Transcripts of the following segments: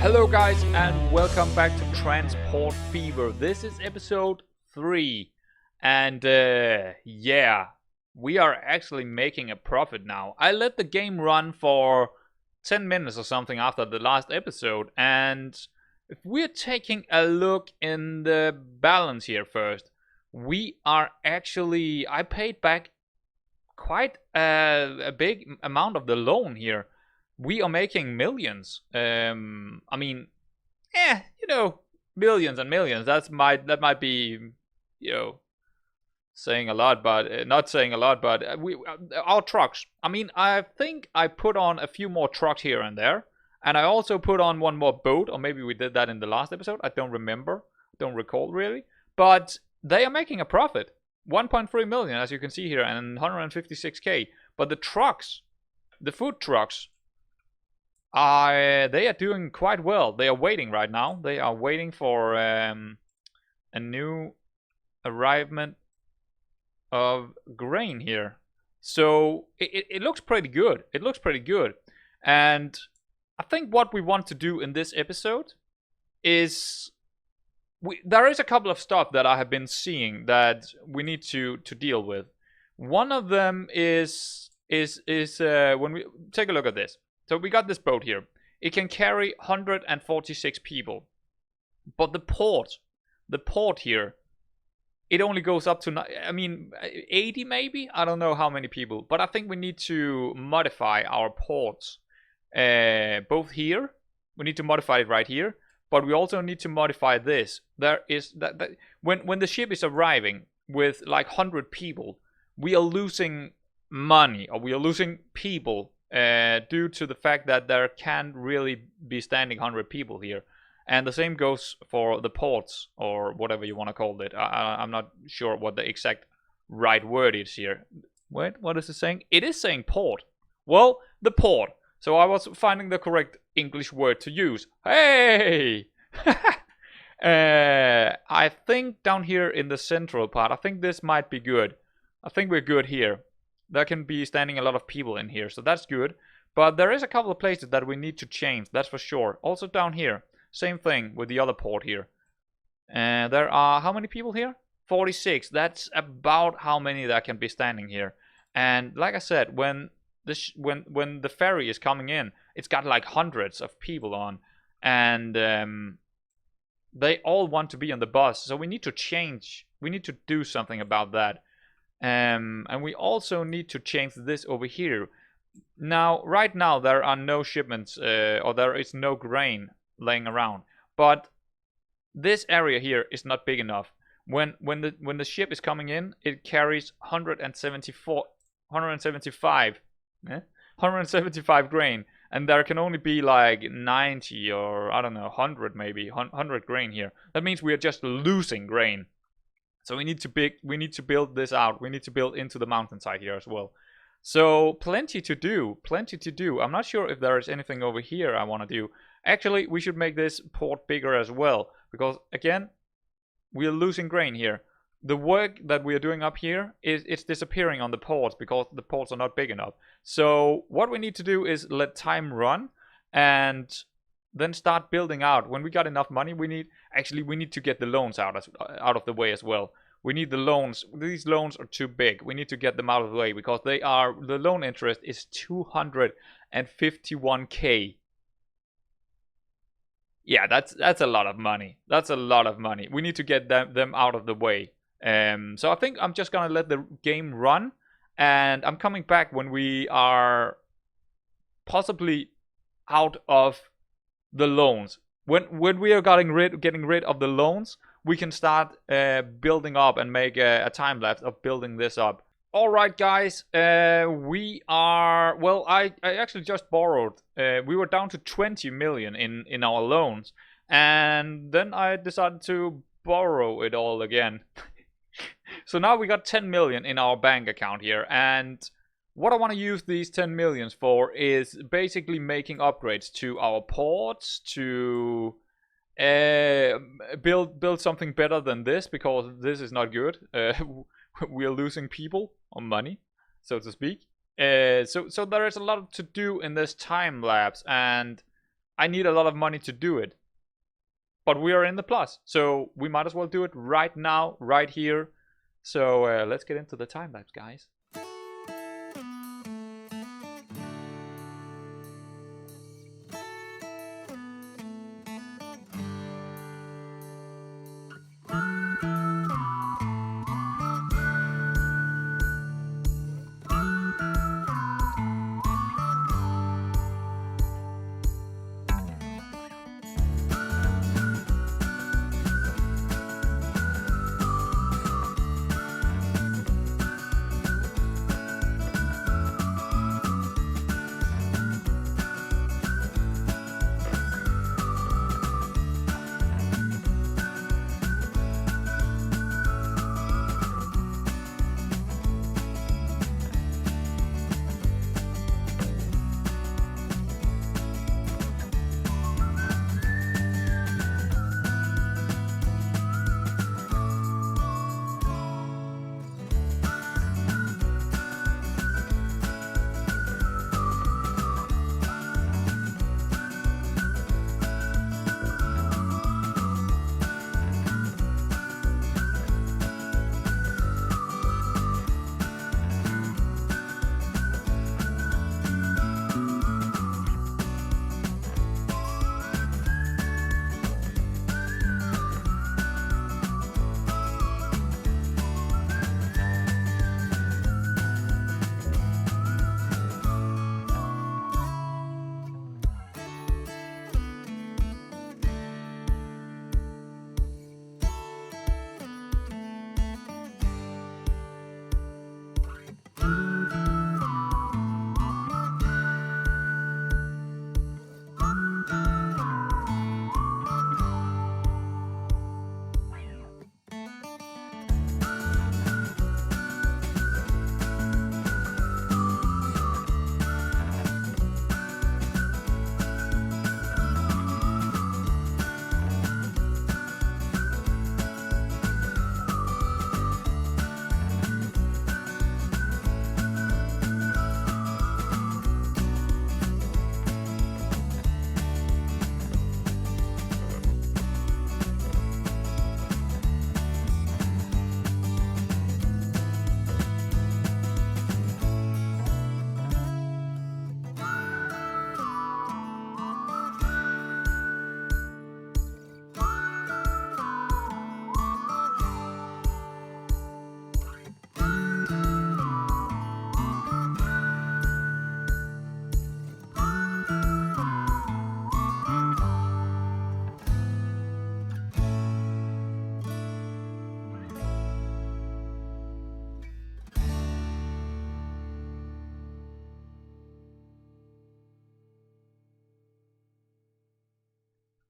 Hello guys and welcome back to Transport Fever. This is episode 3 and yeah, we are actually making a profit now. I let the game run for 10 minutes or something after the last episode, and if we're taking a look in the balance here first, we are actually, I paid back quite a big amount of the loan here. We are making millions. I mean, you know, millions and millions. That might be, you know, saying a lot, but not saying a lot. But our trucks. I mean, I think I put on a few more trucks here and there, and I also put on one more boat, or maybe we did that in the last episode. I don't remember, don't recall really. But they are making a profit. 1.3 million, as you can see here, and 156k. But the trucks, the food trucks, they are doing quite well. They are waiting right now. They are waiting for a new arrivement of grain here. So it looks pretty good. It looks pretty good. And I think what we want to do in this episode is there is a couple of stuff that I have been seeing that we need to deal with. One of them is when we take a look at this. So we got this boat here. It can carry 146 people. But the port here, it only goes up to, I mean, 80 maybe? I don't know how many people. But I think we need to modify our ports. Both here, we need to modify it right here. But we also need to modify this. There is that when the ship is arriving with like 100 people, we are losing money, or we are losing people due to the fact that there can't really be standing 100 people here. And the same goes for the ports, or whatever you want to call it. I'm not sure what the exact right word is here. Wait, what is it saying? It is saying port. Well, the port. So I was finding the correct English word to use. Hey! I think down here in the central part, I think this might be good. I think we're good here. There can be standing a lot of people in here, so that's good. But there is a couple of places that we need to change, that's for sure. Also down here, same thing with the other port here. There are, how many people here? 46. That's about how many that can be standing here. And like I said, when the ferry is coming in, it's got like hundreds of people on, and they all want to be on the bus. So we need to change. We need to do something about that. And we also need to change this over here. Now, right now there are no shipments, or there is no grain laying around. But this area here is not big enough. When the ship is coming in, it carries 175 grain, and there can only be like 90 or I don't know, 100 maybe, 100 grain here. That means we are just losing grain. So we need to build this out. We need to build into the mountainside here as well. So plenty to do, plenty to do. I'm not sure if there is anything over here I want to do. Actually, we should make this port bigger as well, because again, we are losing grain here. The work that we are doing up here it's disappearing on the ports because the ports are not big enough. So what we need to do is let time run and then start building out. When we got enough money, we need to get the loans out of the way as well. We need the loans. These loans are too big. We need to get them out of the way because the loan interest is 251k. Yeah, that's a lot of money. That's a lot of money. We need to get them out of the way. So I think I'm just gonna let the game run, and I'm coming back when we are possibly out of the loans. When we are getting rid of the loans, we can start building up and make a time lapse of building this up. All right, guys, we are, well, I actually just borrowed. We were down to 20 million in our loans, and then I decided to borrow it all again. So now we got 10 million in our bank account here, and what I want to use these 10 millions for is basically making upgrades to our ports, to build something better than this, because this is not good. We are losing people or money, so to speak. So there is a lot to do in this time lapse, and I need a lot of money to do it. But we are in the plus, so we might as well do it right now, right here. So let's get into the time lapse, guys.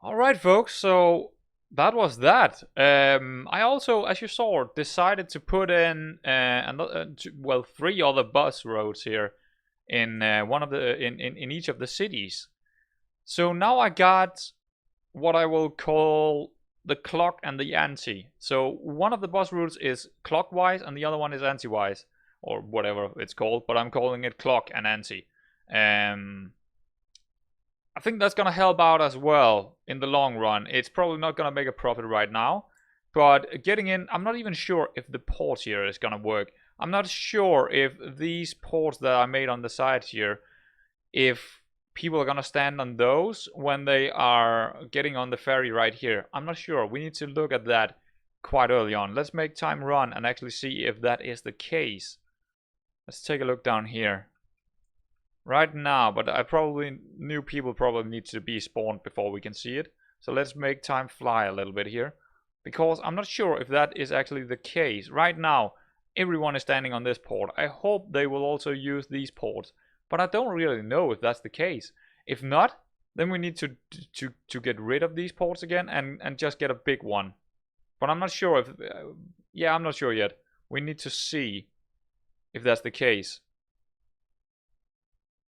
All right, folks. So that was that. I also, as you saw, decided to put in well, 3 other bus roads here in one of the in each of the cities. So now I got what I will call the clock and the anti. So one of the bus routes is clockwise and the other one is anti-wise, or whatever it's called, but I'm calling it clock and anti. I think that's gonna help out as well in the long run. It's probably not gonna make a profit right now, but getting in, I'm not even sure if the port here is gonna work. I'm not sure if these ports that I made on the side here, if people are gonna stand on those when they are getting on the ferry right here. I'm not sure. We need to look at that quite early on. Let's make time run and actually see if that is the case. Let's take a look down here. Right now, but new people probably need to be spawned before we can see it. So let's make time fly a little bit here, because I'm not sure if that is actually the case. Right now, everyone is standing on this port. I hope they will also use these ports, but I don't really know if that's the case. If not, then we need to get rid of these ports again and just get a big one. But I'm not sure if, yeah, I'm not sure yet. We need to see if that's the case.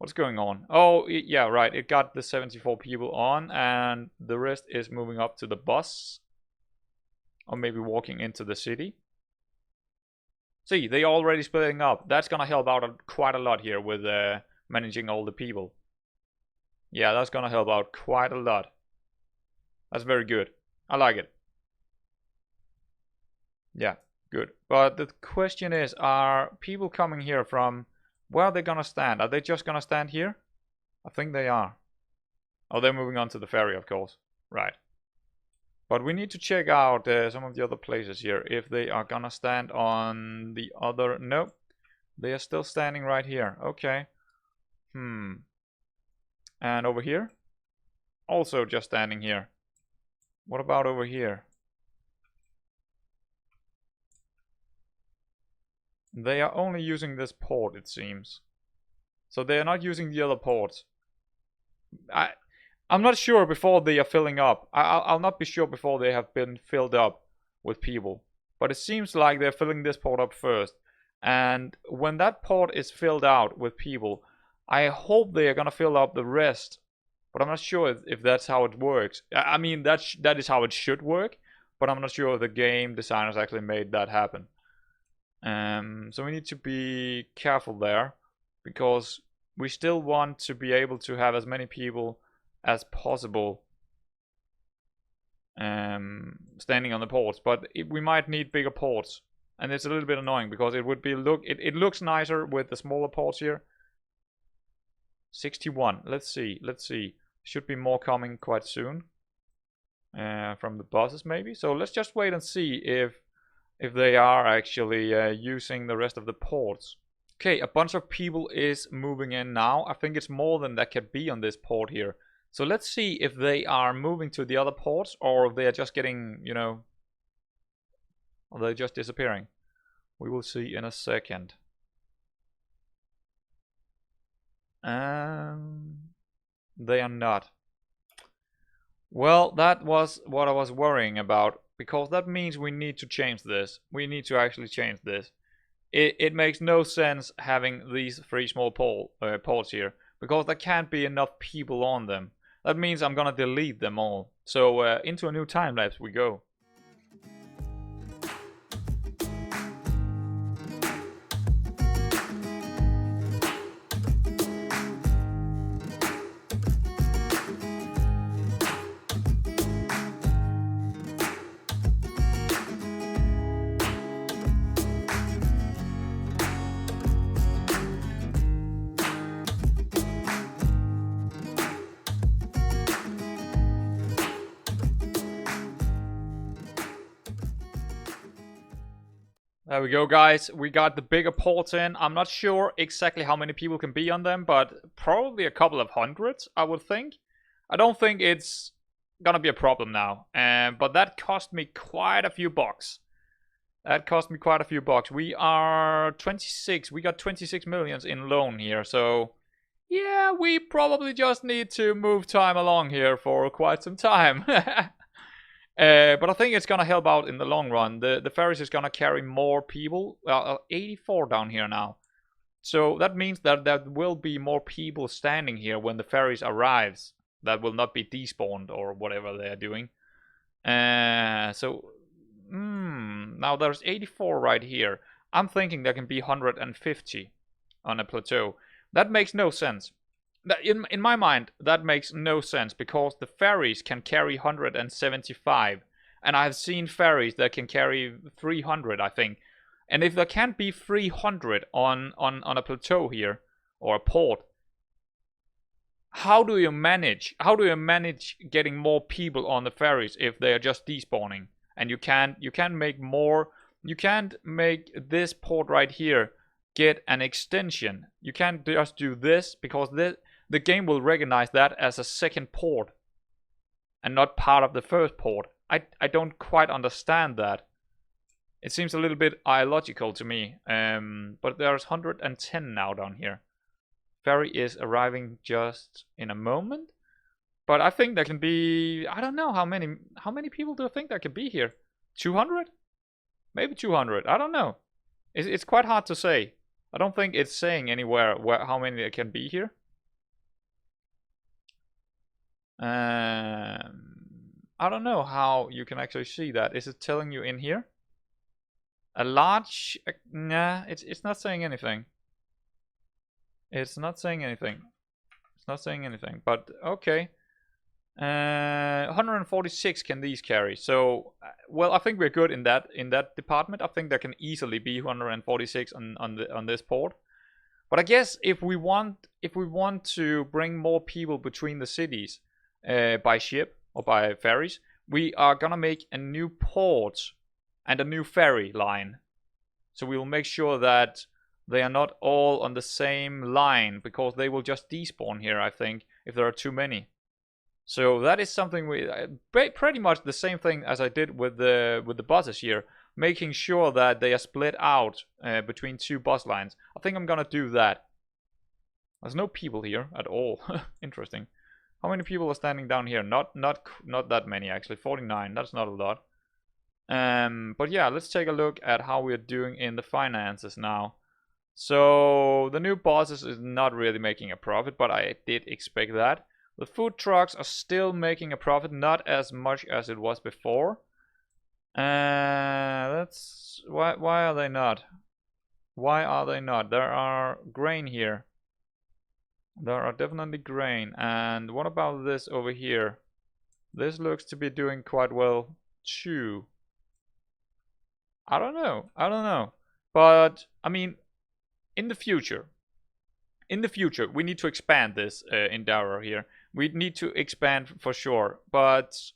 What's going on? Oh, yeah, right. It got the 74 people on, and the rest is moving up to the bus. Or maybe walking into the city. See, they already splitting up. That's gonna help out quite a lot here with managing all the people. Yeah, that's gonna help out quite a lot. That's very good. I like it. Yeah, good. But the question is, are people coming here from where are they gonna stand? Are they just gonna stand here? I think they are. Oh, they're moving on to the ferry, of course. Right. But we need to check out some of the other places here. If they are gonna stand on the other... Nope. They are still standing right here. Okay. And over here? Also just standing here. What about over here? They are only using this port, it seems. So they are not using the other ports. I'm not sure before they are filling up. I'll not be sure before they have been filled up with people. But it seems like they're filling this port up first. And when that port is filled out with people, I hope they are gonna fill up the rest. But I'm not sure if that's how it works. I mean, that is how it should work. But I'm not sure if the game designers actually made that happen. So we need to be careful there. Because we still want to be able to have as many people as possible standing on the ports, but we might need bigger ports, and it's a little bit annoying because it would be it looks nicer with the smaller ports here. 61. Let's see. Should be more coming quite soon from the buses maybe. So let's just wait and see if they are actually using the rest of the ports. Okay, a bunch of people is moving in now. I think it's more than that can be on this port here. So let's see if they are moving to the other ports or if they are just getting, you know, or they're just disappearing. We will see in a second. They are not. Well, that was what I was worrying about, because that means we need to change this. We need to actually change this. It makes no sense having these 3 small ports here, because there can't be enough people on them. That means I'm gonna delete them all. So into a new time lapse we go. There we go, guys. We got the bigger ports in. I'm not sure exactly how many people can be on them, but probably a couple of hundreds, I would think. I don't think it's gonna be a problem now. But that cost me quite a few bucks. That cost me quite a few bucks. We are 26. We got 26 millions in loan here, so yeah, we probably just need to move time along here for quite some time. But I think it's gonna help out in the long run. The ferries is gonna carry more people. 84 down here now. So that means that there will be more people standing here when the ferries arrives. That will not be despawned or whatever they are doing. Now there's 84 right here. I'm thinking there can be 150 on a plateau. That makes no sense. In my mind, that makes no sense, because the ferries can carry 175, and I've seen ferries that can carry 300, I think. And if there can't be 300 on a plateau here, or a port, how do you manage? How do you manage getting more people on the ferries if they are just despawning? And you can't make more. You can't make this port right here get an extension. You can't just do this, because the game will recognize that as a second port and not part of the first port. I don't quite understand that. It seems a little bit illogical to me. But there's 110 now down here. Ferry is arriving just in a moment. But I think there can be... I don't know how many people do I think there can be here? 200? Maybe 200. I don't know. It's quite hard to say. I don't think it's saying anywhere how many there can be here. I don't know how you can actually see that. Is it telling you in here? A large... Nah, it's not saying anything. It's not saying anything. It's not saying anything, but okay. 146 can these carry. So, well, I think we're good in that department. I think there can easily be 146 on this port. But I guess if we want to bring more people between the cities by ship or by ferries, we are gonna make a new port and a new ferry line. So we will make sure that they are not all on the same line, because they will just despawn here, I think, if there are too many. So that is something we pretty much the same thing as I did with the buses here, making sure that they are split out between two bus lines. I think I'm gonna do that. There's no people here at all. Interesting. How many people are standing down here? Not that many actually. 49. That's not a lot. But yeah, let's take a look at how we're doing in the finances now. So the new buses is not really making a profit, but I did expect that. The food trucks are still making a profit, not as much as it was before. That's why are they not? Why are they not? There are grain here. There are definitely grain. And what about this over here? This looks to be doing quite well too. I don't know. I don't know. But I mean, in the future, we need to expand this endeavor here. We need to expand for sure, but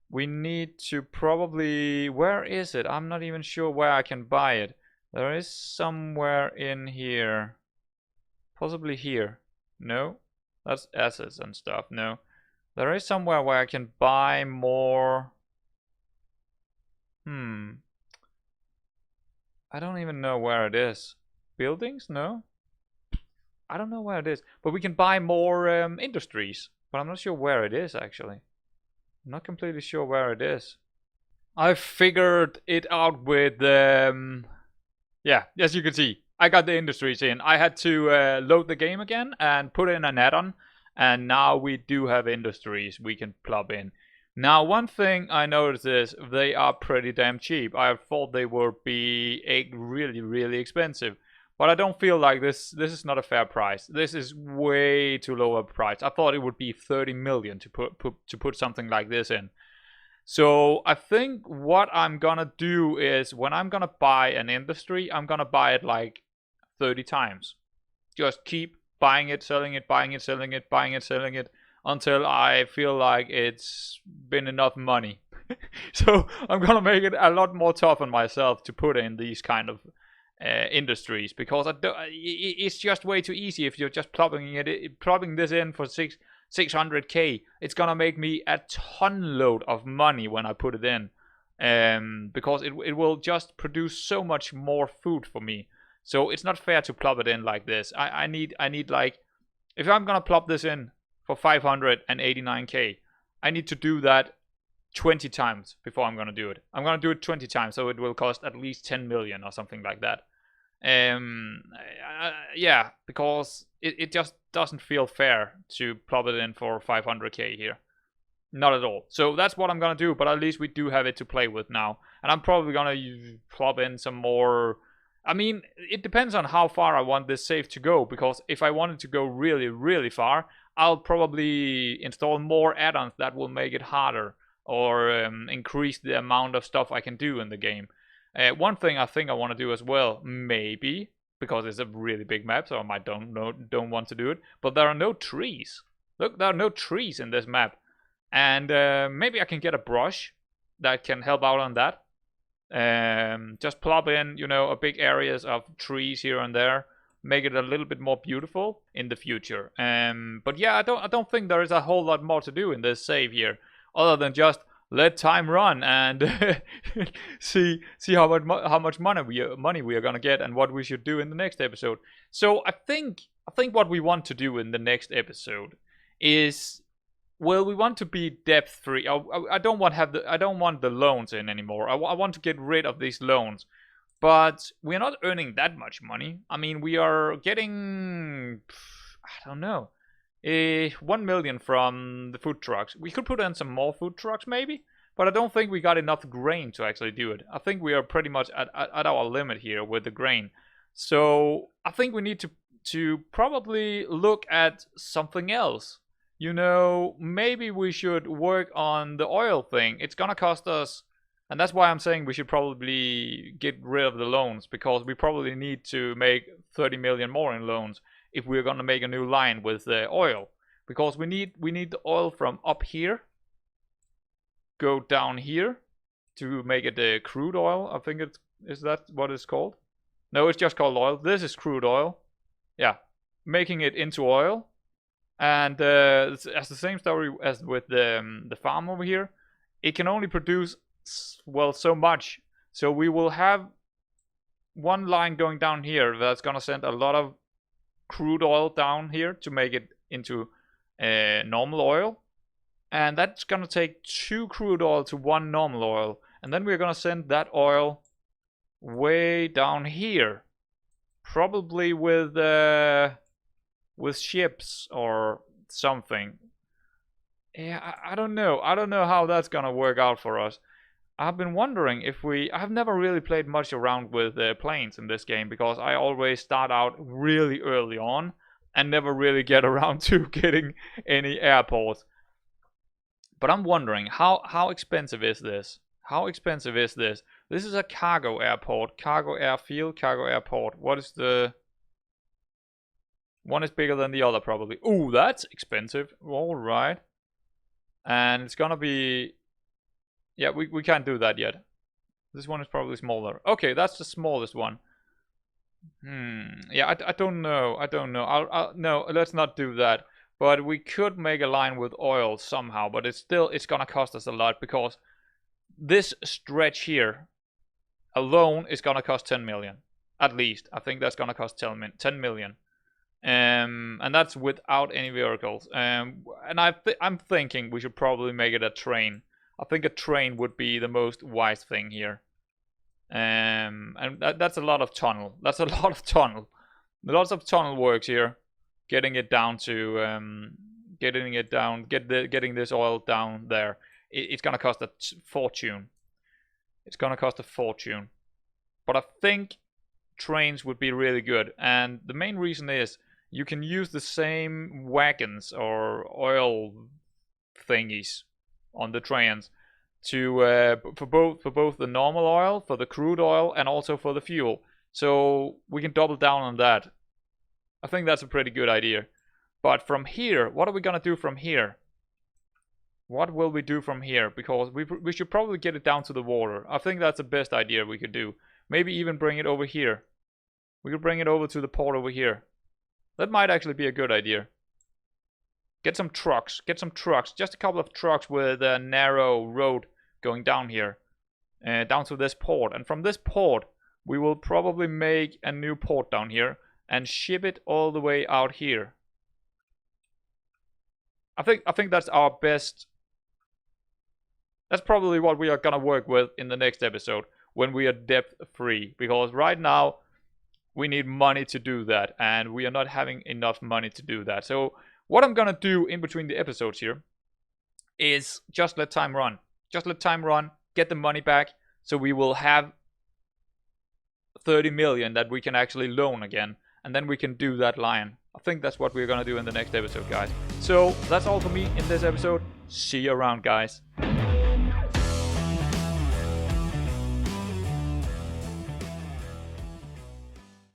we need to probably... Where is it? I'm not even sure where I can buy it. There is somewhere in here. Possibly here. No? That's assets and stuff. No. There is somewhere where I can buy more... I don't even know where it is. Buildings? No? I don't know where it is, but we can buy more industries. But I'm not sure where it is, actually. I'm not completely sure where it is. I figured it out with... yeah, as you can see, I got the industries in. I had to load the game again and put in an add-on. And now we do have industries we can plug in. Now, one thing I noticed is they are pretty damn cheap. I thought they would be really, really expensive. But I don't feel like this is not a fair price. This is way too low a price. I thought it would be 30 million to put something like this in. So I think what I'm gonna do is, when I'm gonna buy an industry, I'm gonna buy it like 30 times. Just keep buying it, selling it, buying it, selling it, buying it, selling it, until I feel like it's been enough money. So I'm gonna make it a lot more tough on myself to put in these kind of industries, because it's just way too easy if you're just plopping this in for 600k. It's gonna make me a ton load of money when I put it in, because it will just produce so much more food for me. So it's not fair to plop it in like this. I need like, if I'm gonna plop this in for 589k, I need to do that 20 times before I'm gonna do it. I'm gonna do it 20 times, so it will cost at least 10 million or something like that. Yeah, because it just doesn't feel fair to plop it in for 500k here. Not at all. So that's what I'm gonna do, but at least we do have it to play with now. And I'm probably gonna plop in some more... I mean, it depends on how far I want this save to go, because if I want it to go really, really far, I'll probably install more add-ons that will make it harder, or increase the amount of stuff I can do in the game. One thing I think I want to do as well, maybe, because it's a really big map, so I might don't want to do it, but there are no trees. Look, there are no trees in this map. And maybe I can get a brush that can help out on that. Just plop in, you know, a big areas of trees here and there, make it a little bit more beautiful in the future. But yeah, I don't think there is a whole lot more to do in this save here, other than just let time run and see how much money we are gonna get, and what we should do in the next episode. So I think what we want to do in the next episode is, well, we want to be debt free. I don't want the loans in anymore. I want to get rid of these loans. But we're not earning that much money. I mean, we are getting, I don't know, 1 million from the food trucks. We could put in some more food trucks maybe, but I don't think we got enough grain to actually do it. I think we are pretty much at our limit here with the grain. So I think we need to to probably look at something else. You know, maybe we should work on the oil thing. It's gonna cost us, and that's why I'm saying we should probably get rid of the loans, because we probably need to make 30 million more in loans if we're gonna make a new line with oil, because we need the oil from up here, go down here to make it crude oil. I think is that what it's called? No, it's just called oil. This is crude oil. Yeah, making it into oil. And it's the same story as with the farm over here. It can only produce, well, so much. So we will have one line going down here that's gonna send a lot of crude oil down here to make it into normal oil. And that's gonna take 2 crude oil to 1 normal oil. And then we're gonna send that oil way down here. Probably with ships or something. Yeah, I don't know. I don't know how that's gonna work out for us. I've been wondering if I've never really played much around with planes in this game, because I always start out really early on and never really get around to getting any airports. But I'm wondering, how expensive is this? How expensive is this? This is a cargo airport, cargo airfield, cargo airport. What is the... One is bigger than the other, probably. Ooh, that's expensive. Alright. And it's gonna be... Yeah, we can't do that yet. This one is probably smaller. Okay, that's the smallest one. Yeah, I don't know. I don't know. No, let's not do that. But we could make a line with oil somehow. But it's gonna cost us a lot, because this stretch here alone is gonna cost 10 million. At least. I think that's gonna cost 10 million. And that's without any vehicles. And I'm thinking we should probably make it a train. I think a train would be the most wise thing here. And that's a lot of tunnel. That's a lot of tunnel. Lots of tunnel works here. Getting it down to getting this oil down there. It's gonna cost a fortune. It's gonna cost a fortune. But I think trains would be really good. And the main reason is you can use the same wagons or oil thingies on the trains to for both the normal oil, for the crude oil, and also for the fuel. So we can double down on that. I think that's a pretty good idea. But from here, what are we gonna do from here? What will we do from here? Because we should probably get it down to the water. I think that's the best idea we could do. Maybe even bring it over here. We could bring it over to the port over here. That might actually be a good idea. Get some trucks. Get some trucks. Just a couple of trucks with a narrow road going down here. Down to this port. And from this port, we will probably make a new port down here and ship it all the way out here. I think that's our best. That's probably what we are gonna work with in the next episode when we are debt free, because right now we need money to do that, and we are not having enough money to do that. So what I'm gonna do in between the episodes here is just let time run. Just let time run, get the money back, so we will have 30 million that we can actually loan again, and then we can do that line. I think that's what we're gonna do in the next episode, guys. So that's all for me in this episode. See you around, guys.